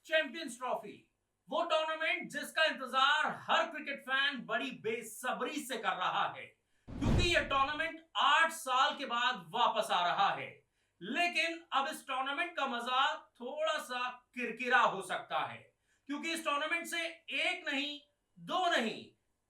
Champions trophy, वो tournament जिसका इंतजार हर क्रिकेट फैन बड़ी बेसब्री से कर रहा है, क्योंकि यह टूर्नामेंट 8 साल के बाद वापस आ रहा है। लेकिन अब इस टूर्नामेंट का मजा थोड़ा सा किरकिरा हो सकता है, क्योंकि इस टूर्नामेंट से एक नहीं, दो नहीं,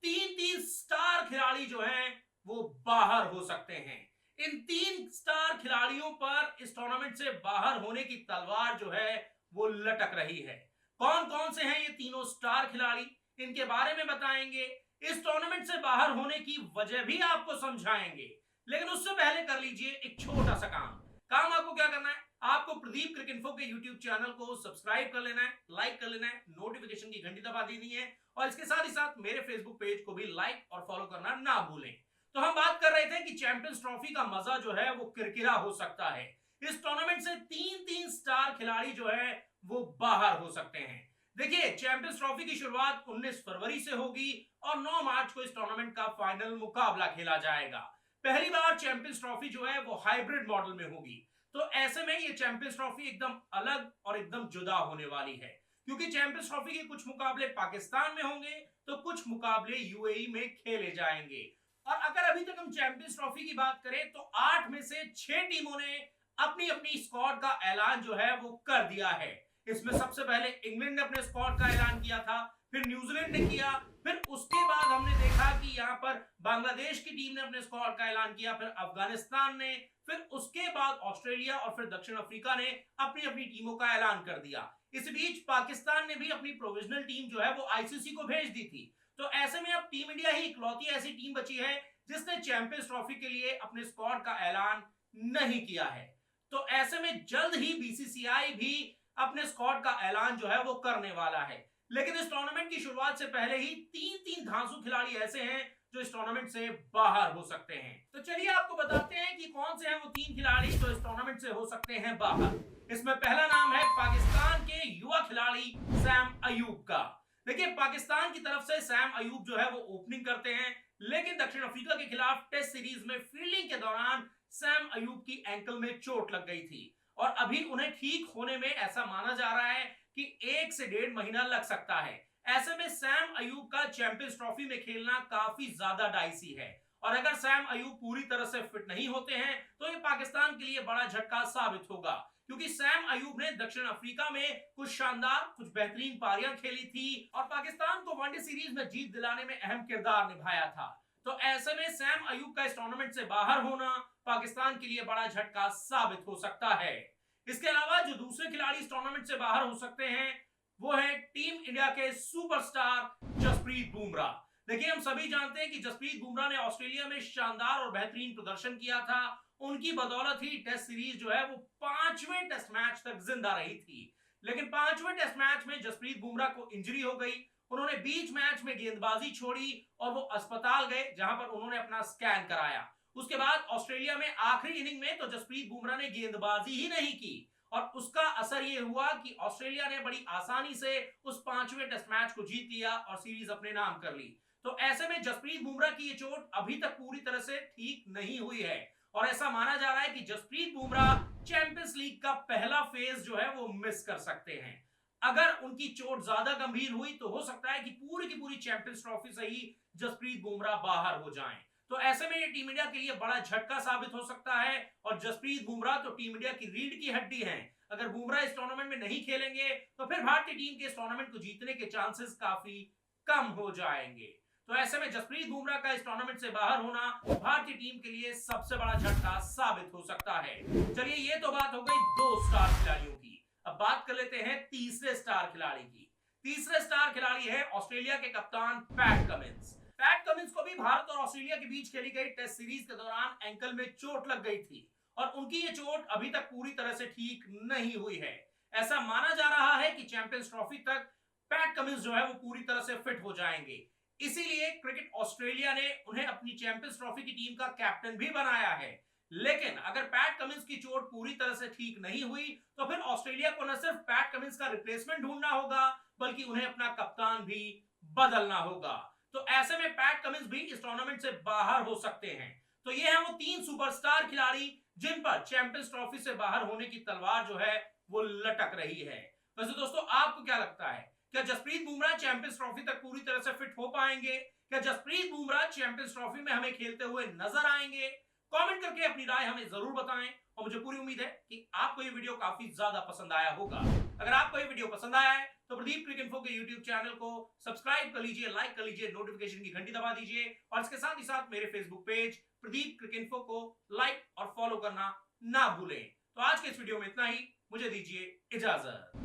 तीन तीन स्टार खिलाड़ी जो हैं वो बाहर हो सकते हैं। इन तीन स्टार खिलाड़ियों पर इस टूर्नामेंट से बाहर होने की तलवार जो है वो लटक रही है। कौन कौन से हैं ये तीनों स्टार खिलाड़ी, इनके बारे में बताएंगे, इस टूर्नामेंट से बाहर होने की वजह भी आपको समझाएंगे। लेकिन उससे पहले कर लीजिए एक छोटा सा काम आपको क्या करना है, आपको प्रदीप क्रिकेट इन्फो के यूट्यूब चैनल को सब्सक्राइब कर लेना है, लाइक कर लेना है, नोटिफिकेशन की घंटी दबा देनी है और इसके साथ ही साथ मेरे फेसबुक पेज को भी लाइक और फॉलो करना ना भूलें। तो हम बात कर रहे थे कि चैंपियंस ट्रॉफी का मजा जो है वो किरकिरा हो सकता है। इस टूर्नामेंट से तीन तीन स्टार खिलाड़ी जो है वो बाहर हो सकते हैं। देखिए, चैंपियंस ट्रॉफी की शुरुआत 19 फरवरी से होगी और 9 मार्च को इस टूर्नामेंट का फाइनल मुकाबला खेला जाएगा। पहली बार चैंपियंस ट्रॉफी जो है वो हाइब्रिड मॉडल में होगी, तो ऐसे में ये चैंपियंस ट्रॉफी एकदम अलग और एकदम जुदा होने वाली है, क्योंकि चैंपियंस ट्रॉफी के कुछ मुकाबले पाकिस्तान में होंगे तो कुछ मुकाबले यूएई में खेले जाएंगे। और अगर अभी तक हम चैंपियंस ट्रॉफी की बात करें तो 8 में से 6 टीमों ने अपनी अपनी स्क्वाड का ऐलान जो है वो कर दिया है। इसमें सबसे पहले इंग्लैंड ने अपने स्क्वाड का ऐलान किया था, फिर न्यूजीलैंड ने किया, फिर उसके बाद हमने देखा कि यहाँ पर बांग्लादेश की टीम ने अपने स्क्वाड का ऐलान किया, फिर अफगानिस्तान ने, फिर उसके बाद ऑस्ट्रेलिया और फिर दक्षिण अफ्रीका ने अपनी अपनी टीमों का ऐलान कर दिया। इस बीच पाकिस्तान ने भी अपनी प्रोविजनल टीम जो है वो आईसीसी को भेज दी थी। तो ऐसे में अब टीम इंडिया ही इकलौती ऐसी टीम बची है जिसने चैंपियंस ट्रॉफी के लिए अपने स्क्वाड का ऐलान नहीं किया है। तो ऐसे में जल्द ही बीसीसीआई भी अपने स्क्वाड का ऐलान जो है वो करने वाला है। लेकिन इस टूर्नामेंट की शुरुआत से पहले ही तीन तीन धांसू खिलाड़ी ऐसे हैं जो इस टूर्नामेंट से बाहर हो सकते हैं। तो चलिए आपको बताते हैं कि कौन से हैं वो तीन खिलाड़ी जो इस टूर्नामेंट से हो सकते हैं बाहर। इसमें पहला नाम है पाकिस्तान के युवा खिलाड़ी सैम अयूब का। देखिए, पाकिस्तान की तरफ से सैम अयूब जो है वो ओपनिंग करते हैं, लेकिन दक्षिण अफ्रीका के खिलाफ टेस्ट सीरीज में फील्डिंग के दौरान सैम अयूब की एंकल में चोट लग गई थी और अभी उन्हें ठीक होने में ऐसा माना जा रहा है कि 1 से 1.5 महीना लग सकता है। ऐसे में सैम अयूब का चैंपियंस ट्रॉफी में खेलना काफी ज्यादा डाइसी है और अगर सैम अयूब पूरी तरह से फिट नहीं होते हैं तो ये पाकिस्तान के लिए बड़ा झटका साबित होगा, क्योंकि सैम अयूब ने दक्षिण अफ्रीका में कुछ शानदार, कुछ बेहतरीन पारियां खेली थी और पाकिस्तान को वनडे सीरीज में जीत दिलाने में अहम किरदार निभाया था। तो ऐसे में सैम अयूब का इस टूर्नामेंट से बाहर होना पाकिस्तान के लिए बड़ा झटका साबित हो सकता है। इसके अलावा जो दूसरे खिलाड़ी इस टूर्नामेंट से बाहर हो सकते हैं वो है टीम इंडिया के सुपरस्टार जसप्रीत बुमराह। देखिए, हम सभी जानते हैं कि जसप्रीत बुमराह ने ऑस्ट्रेलिया में शानदार और बेहतरीन प्रदर्शन किया था। उनकी बदौलत ही टेस्ट सीरीज जो है वो 5वें टेस्ट मैच तक जिंदा रही थी। लेकिन 5वें टेस्ट मैच में जसप्रीत बुमराह को इंजरी हो गई, उन्होंने बीच मैच में गेंदबाजी छोड़ी और वो अस्पताल गए, जहां पर उन्होंने अपना स्कैन कराया। उसके बाद ऑस्ट्रेलिया में आखिरी इनिंग में तो जसप्रीत बुमराह ने गेंदबाजी ही नहीं की और उसका असर यह हुआ कि ऑस्ट्रेलिया ने बड़ी आसानी से उस 5वें टेस्ट मैच को जीत लिया और सीरीज अपने नाम कर ली। तो ऐसे में जसप्रीत बुमराह की ये चोट अभी तक पूरी तरह से ठीक नहीं हुई है और ऐसा माना जा रहा है कि जसप्रीत बुमराह चैंपियंस लीग का पहला फेज जो है वो मिस कर सकते हैं। अगर उनकी चोट ज्यादा गंभीर हुई तो हो सकता है कि पूरी की पूरी चैंपियंस ट्रॉफी से ही जसप्रीत बुमराह बाहर हो जाएं। तो ऐसे में ये टीम इंडिया के लिए बड़ा झटका साबित हो सकता है और जसप्रीत बुमराह तो टीम इंडिया की रीढ़ की हड्डी हैं। अगर बुमराह इस टूर्नामेंट में नहीं खेलेंगे तो फिर भारतीय टीम के इस टूर्नामेंट को जीतने के चांसेस काफी कम हो जाएंगे। तो ऐसे में जसप्रीत बुमराह का इस टूर्नामेंट से बाहर होना भारतीय टीम के लिए सबसे बड़ा झटका साबित हो सकता है। चलिए, ये तो बात हो गई दो स्टार खिलाड़ियों की। अब बात कर लेते हैं तीसरे स्टार खिलाड़ी की। तीसरे स्टार खिलाड़ी है ऑस्ट्रेलिया के कप्तान पैट कमिंस। पैट कमिंस को भी भारत और ऑस्ट्रेलिया के बीच खेली गई टेस्ट सीरीज के दौरान एंकल में चोट लग गई थी और उनकी ये चोट अभी तक पूरी तरह से ठीक नहीं हुई है। ऐसा माना जा रहा है कि चैंपियंस ट्रॉफी तक पैट कमिंस जो है वो पूरी तरह से फिट हो जाएंगे। इसीलिए क्रिकेट ऑस्ट्रेलिया ने उन्हें अपनी चैंपियंस ट्रॉफी की टीम का कैप्टन भी बनाया है। लेकिन अगर पैट कमिंस की चोट पूरी तरह से ठीक नहीं हुई तो फिर ऑस्ट्रेलिया को न सिर्फ पैट कमिंस का रिप्लेसमेंट ढूंढना होगा बल्कि उन्हें अपना कप्तान भी बदलना होगा। तो ऐसे में पैट कमिंस भी इस टूर्नामेंट से बाहर हो सकते हैं। तो ये हैं वो तीन सुपरस्टार खिलाड़ी जिन पर चैंपियंस ट्रॉफी से बाहर होने की तलवार जो है वो लटक रही है। वैसे दोस्तों आपको क्या लगता है, क्या जसप्रीत बुमराह चैंपियंस ट्रॉफी तक पूरी तरह से फिट हो पाएंगे? क्या जसप्रीत बुमराह चैंपियंस ट्रॉफी में हमें खेलते हुए नजर आएंगे? कमेंट करके अपनी राय हमें जरूर बताएं और मुझे पूरी उम्मीद है कि आपको ये वीडियो काफी ज्यादा पसंद आया होगा। अगर आपको ये वीडियो पसंद आया है तो प्रदीप क्रिक इन्फो के यूट्यूब चैनल को सब्सक्राइब कर लीजिए, लाइक कर लीजिए, नोटिफिकेशन की घंटी दबा दीजिए और इसके साथ ही साथ मेरे फेसबुक पेज प्रदीप क्रिक इन्फो को लाइक और फॉलो करना ना भूलें। तो आज के इस वीडियो में इतना ही, मुझे दीजिए इजाजत।